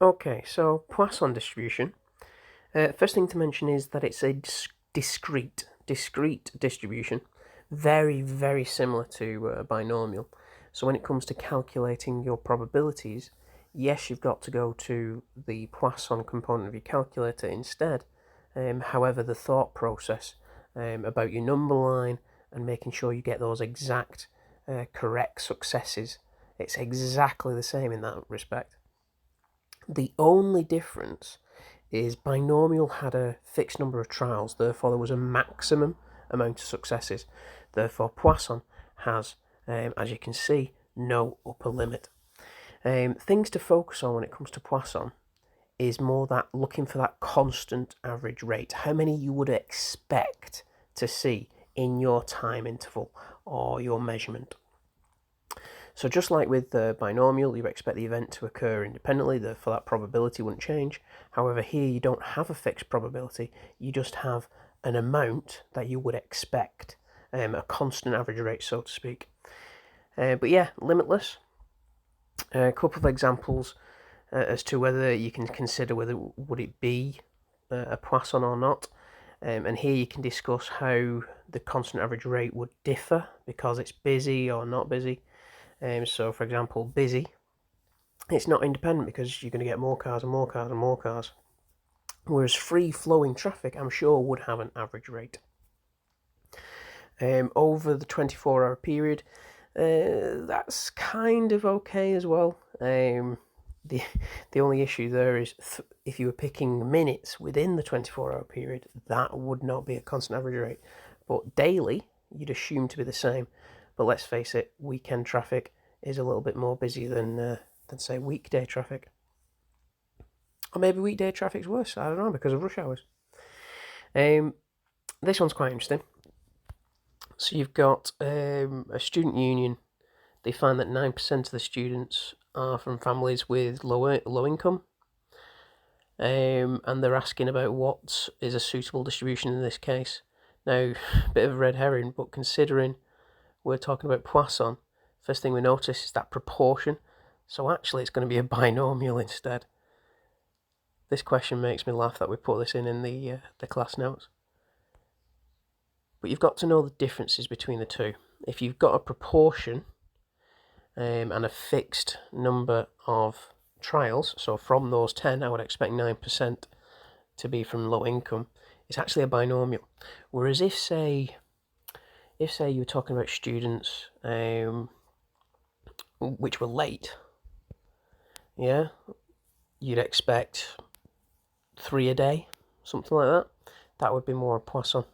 Okay, so Poisson distribution. First thing to mention is that it's a discrete distribution, very, very similar to binomial. So when it comes to calculating your probabilities, yes, you've got to go to the Poisson component of your calculator instead. However, the thought process about your number line and making sure you get those exact correct successes, it's exactly the same in that respect. The only difference is binomial had a fixed number of trials, therefore there was a maximum amount of successes. Therefore, Poisson has, as you can see, no upper limit. Things to focus on when it comes to Poisson is more that looking for that constant average rate, how many you would expect to see in your time interval or your measurement. So just like with the binomial, you expect the event to occur independently, therefore that probability wouldn't change. However, here you don't have a fixed probability, you just have an amount that you would expect, a constant average rate, so to speak. But yeah, limitless. A couple of examples as to whether you can consider whether would it be a Poisson or not. And here you can discuss how the constant average rate would differ because it's busy or not busy. So, for example, busy, it's not independent because you're going to get more cars and more cars and more cars. Whereas free-flowing traffic, I'm sure, would have an average rate. Over the 24-hour period, that's kind of okay as well. The only issue there is if you were picking minutes within the 24-hour period, that would not be a constant average rate. But daily, you'd assume to be the same. But let's face it, weekend traffic is a little bit more busy than say weekday traffic. Or maybe weekday traffic's worse, I don't know, because of rush hours. This one's quite interesting. So you've got a student union. They find that 9% of the students are from families with low income. And they're asking about what is a suitable distribution in this case. Now, a bit of a red herring, but considering we're talking about Poisson, first thing we notice is that proportion. So actually it's going to be a binomial instead. This question makes me laugh that we put this in the class notes. But you've got to know the differences between the two. If you've got a proportion and a fixed number of trials, so from those 10 I would expect 9% to be from low income, it's actually a binomial. Whereas if say you were talking about students which were late, yeah, you'd expect 3 a day, something like that. That would be more Poisson.